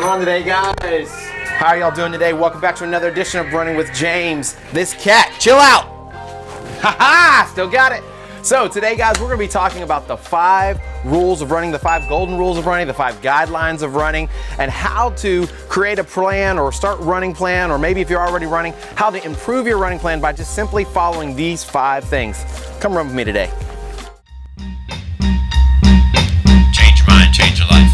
going on today, guys? How are y'all doing today? Welcome back to another edition of Running with James. This cat, chill out. Haha, still got it. So today, guys, we're gonna be talking about the 5 rules of running, the 5 golden rules of running, the 5 guidelines of running, and how to create a plan or start running plan, or maybe if you're already running, how to improve your running plan by just simply following these 5 things. Come run with me today. Change your mind, change your life.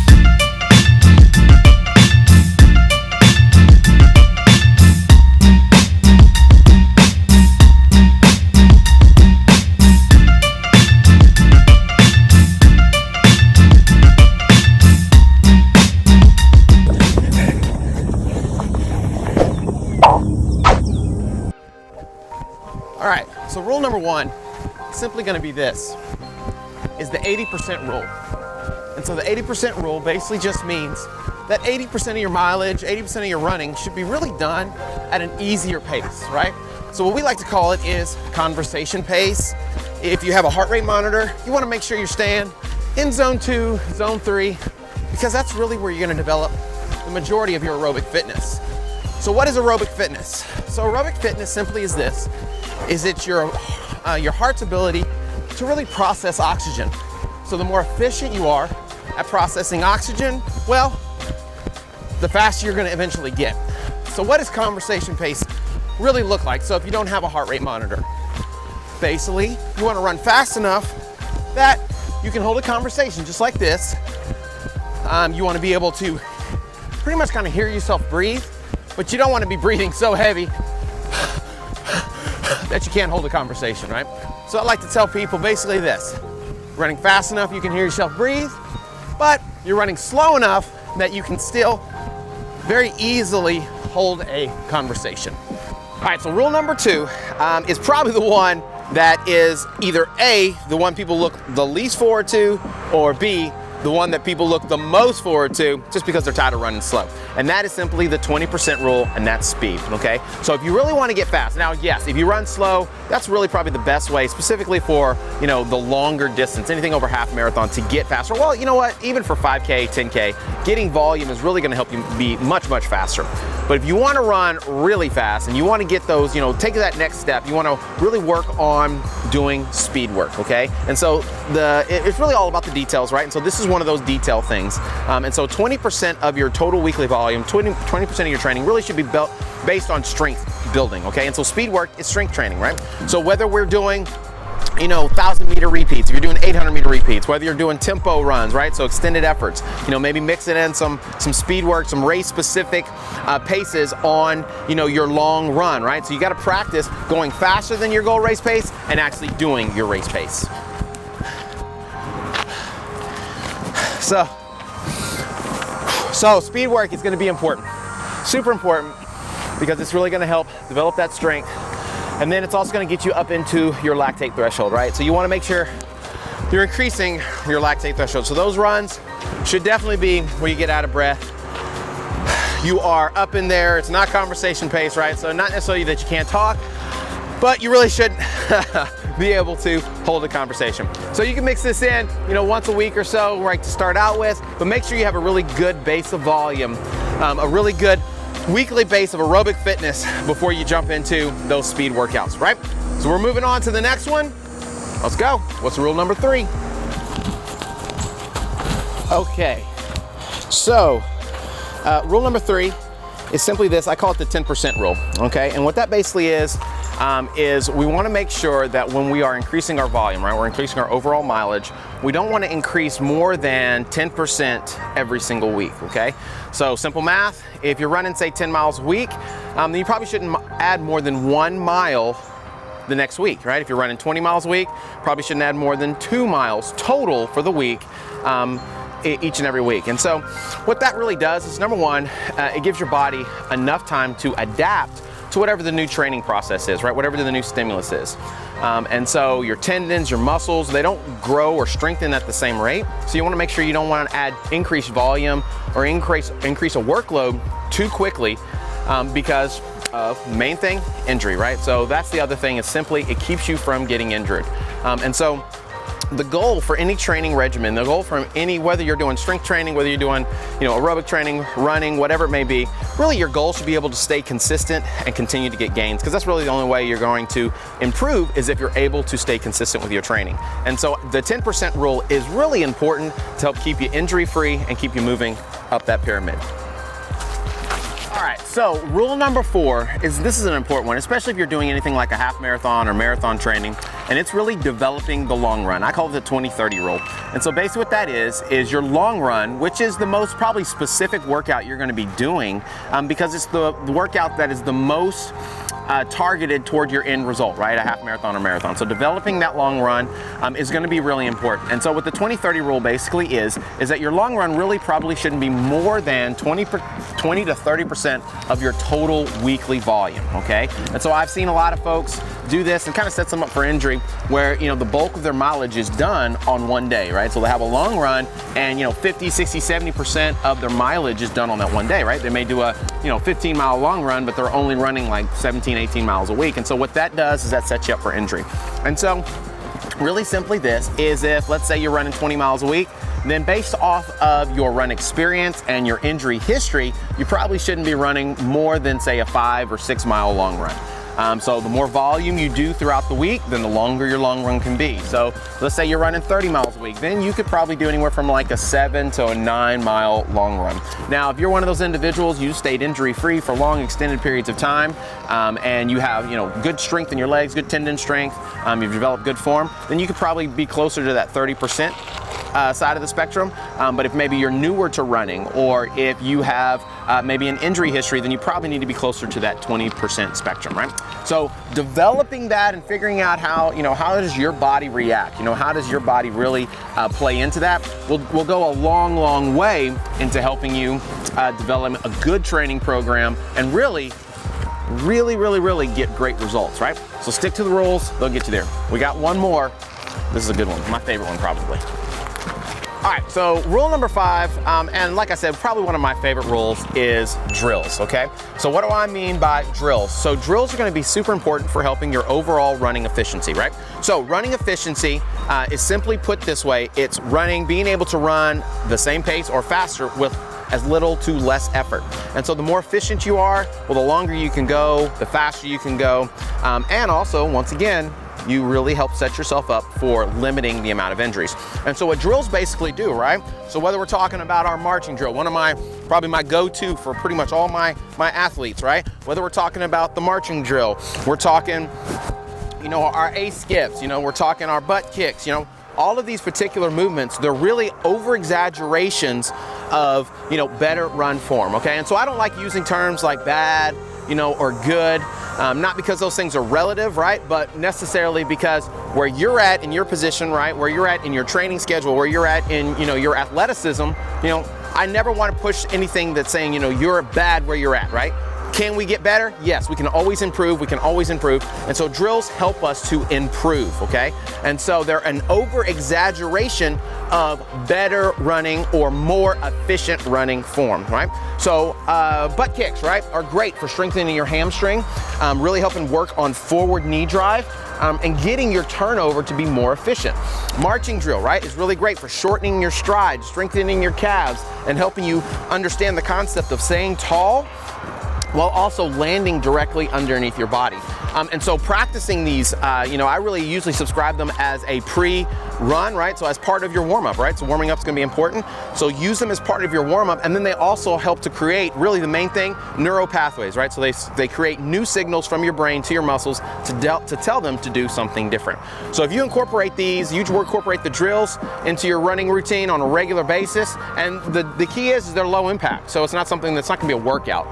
All right, so rule number 1 is simply gonna be this, is the 80% rule. And so the 80% rule basically just means that 80% of your mileage, 80% of your running should be really done at an easier pace, right? So what we like to call it is conversation pace. If you have a heart rate monitor, you wanna make sure you're staying in zone 2, zone 3, because that's really where you're gonna develop the majority of your aerobic fitness. So what is aerobic fitness? So aerobic fitness simply is this, is it's your heart's ability to really process oxygen. So the more efficient you are at processing oxygen, well, the faster you're gonna eventually get. So what does conversation pace really look like? So if you don't have a heart rate monitor, basically you wanna run fast enough that you can hold a conversation just like this. You wanna be able to pretty much kind of hear yourself breathe, but you don't wanna be breathing so heavy that you can't hold a conversation, right? So I like to tell people basically this, running fast enough you can hear yourself breathe, but you're running slow enough that you can still very easily hold a conversation. All right, so rule number 2 is probably the one that is either A, the one people look the least forward to, or B, the one that people look the most forward to just because they're tired of running slow. And that is simply the 20% rule, and that's speed, okay? So if you really want to get fast, now yes, if you run slow, that's really probably the best way, specifically for, you know, the longer distance, anything over half marathon to get faster. Well, you know what, even for 5K, 10K, getting volume is really gonna help you be much, much faster. But if you wanna run really fast and you wanna get those, you know, take that next step, you wanna really work on doing speed work, okay? And so it's really all about the details, right? And so this is one of those detail things. And so 20% of your total weekly volume, 20% of your training really should be built based on strength building, okay? And so speed work is strength training, right? So whether we're doing, you know, 1,000-meter repeats, if you're doing 800-meter repeats, whether you're doing tempo runs, right? So extended efforts, you know, maybe mixing in some speed work, some race-specific paces on, you know, your long run, right? So you got to practice going faster than your goal race pace and actually doing your race pace. So speed work is going to be important, super important, because it's really going to help develop that strength. And then it's also going to get you up into your lactate threshold, right? So you want to make sure you're increasing your lactate threshold. So those runs should definitely be where you get out of breath. You are up in there. It's not conversation pace, right? So not necessarily that you can't talk, but you really should be able to hold a conversation. So you can mix this in, you know, once a week or so, right, to start out with, but make sure you have a really good base of volume, a really good weekly base of aerobic fitness before you jump into those speed workouts, right? So we're moving on to the next one. Let's go. What's rule number 3? Okay, so rule number 3 is simply this. I call it the 10% rule, okay? And what that basically is we want to make sure that when we are increasing our volume, right, we're increasing our overall mileage, we don't want to increase more than 10% every single week, okay? So simple math, if you're running, say, 10 miles a week, then you probably shouldn't add more than 1 mile the next week, right? If you're running 20 miles a week, probably shouldn't add more than 2 miles total for the week, each and every week. And so what that really does is, number 1, it gives your body enough time to adapt to whatever the new training process is, right? Whatever the new stimulus is. And so your tendons, your muscles, they don't grow or strengthen at the same rate. So you wanna make sure you don't wanna add increased volume or increase a workload too quickly because of, main thing, injury, right? So that's the other thing, is simply it keeps you from getting injured. And so the goal for any training regimen, the goal from any, whether you're doing strength training, whether you're doing, aerobic training, running, whatever it may be, really your goal should be able to stay consistent and continue to get gains, because that's really the only way you're going to improve is if you're able to stay consistent with your training. And so the 10% rule is really important to help keep you injury free and keep you moving up that pyramid. All right, so rule number 4 is, this is an important one, especially if you're doing anything like a half marathon or marathon training, and it's really developing the long run. I call it the 20-30 rule. And so basically what that is your long run, which is the most probably specific workout you're gonna be doing, because it's the workout that is the most targeted toward your end result, right? A half marathon or marathon. So developing that long run is going to be really important. And so what the 20-30 rule basically is that your long run really probably shouldn't be more than 20 to 30% of your total weekly volume, okay? And so I've seen a lot of folks do this and kind of sets them up for injury where, the bulk of their mileage is done on one day, right? So they have a long run and, 50, 60, 70% of their mileage is done on that one day, right? They may do a, 15-mile long run, but they're only running like 17, 18 miles a week. And so what that does is that sets you up for injury. And so really simply this is, if let's say you're running 20 miles a week, then based off of your run experience and your injury history, you probably shouldn't be running more than say a 5 or 6 mile long run. So the more volume you do throughout the week, then the longer your long run can be. So let's say you're running 30 miles a week, then you could probably do anywhere from like a 7 to a 9 mile long run. Now, if you're one of those individuals, you stayed injury free for long extended periods of time, and you have, good strength in your legs, good tendon strength, you've developed good form, then you could probably be closer to that 30% side of the spectrum. But if maybe you're newer to running, or if you have maybe an injury history, then you probably need to be closer to that 20% spectrum, right? So developing that and figuring out how does your body react? How does your body really play into that? Will go a long, long way into helping you develop a good training program and really get great results, right? So stick to the rules, they'll get you there. We got one more. This is a good one, my favorite one probably. All right, so rule number 5, and like I said, probably one of my favorite rules is drills, okay? So what do I mean by drills? So drills are gonna be super important for helping your overall running efficiency, right? So running efficiency is simply put this way, it's being able to run the same pace or faster with as little to less effort. And so the more efficient you are, well, the longer you can go, the faster you can go, and also, once again, you really help set yourself up for limiting the amount of injuries. And so what drills basically do, right? So whether we're talking about our marching drill, probably my go-to for pretty much all my athletes, right? Whether we're talking about the marching drill, we're talking, our A skips, we're talking our butt kicks, all of these particular movements, they're really over-exaggerations of, better run form, okay? And so I don't like using terms like bad, or good, not because those things are relative, right? But necessarily because where you're at in your position, right? Where you're at in your training schedule, where you're at in, your athleticism, I never want to push anything that's saying, you're bad where you're at, right? Can we get better? Yes, we can always improve. And so drills help us to improve, okay? And so they're an over-exaggeration of better running or more efficient running form, right? So butt kicks, right, are great for strengthening your hamstring, really helping work on forward knee drive, and getting your turnover to be more efficient. Marching drill, right, is really great for shortening your stride, strengthening your calves, and helping you understand the concept of staying tall while also landing directly underneath your body. And so practicing these, I really usually subscribe them as a pre-run, right? So as part of your warm-up, right? So warming up is gonna be important. So use them as part of your warm-up, and then they also help to create, really the main thing, neural pathways, right? So they create new signals from your brain to your muscles to tell them to do something different. So if you incorporate these, you incorporate the drills into your running routine on a regular basis, and the key is they're low impact. So it's not something that's not gonna be a workout.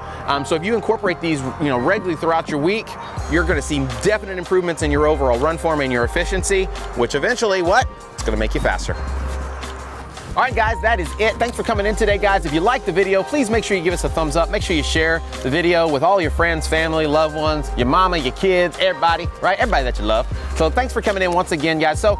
So if you incorporate these, regularly throughout your week, you're going to see definite improvements in your overall run form and your efficiency, which eventually, it's going to make you faster. All right, guys, that is it. Thanks for coming in today, guys. If you liked the video, please make sure you give us a thumbs up. Make sure you share the video with all your friends, family, loved ones, your mama, your kids, everybody, right? Everybody that you love. So thanks for coming in once again, guys. So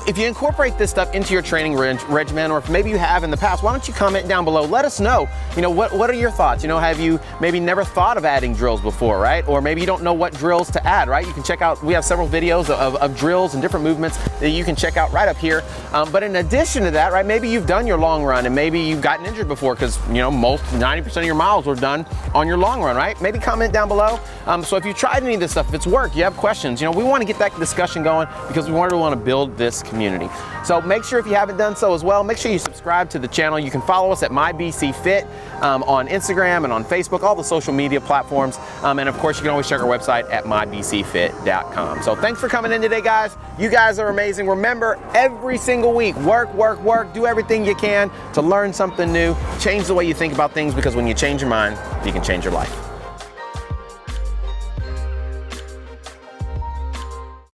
if you incorporate this stuff into your training regimen, or if maybe you have in the past, why don't you comment down below? Let us know, what are your thoughts? Have you maybe never thought of adding drills before, right? Or maybe you don't know what drills to add, right? You can check out, we have several videos of drills and different movements that you can check out right up here. But in addition to that, right, maybe you've done your long run and maybe you've gotten injured before because, 90% of your miles were done on your long run, right? Maybe comment down below. So if you tried any of this stuff, if it's worked, you have questions, we want to get that discussion going because we want to build this community. So make sure if you haven't done so as well, make sure you subscribe to the channel. You can follow us at MyBCFit on Instagram and on Facebook, all the social media platforms. And of course, you can always check our website at mybcfit.com. So thanks for coming in today, guys. You guys are amazing. Remember, every single week, work, do everything you can to learn something new, change the way you think about things, because when you change your mind, you can change your life.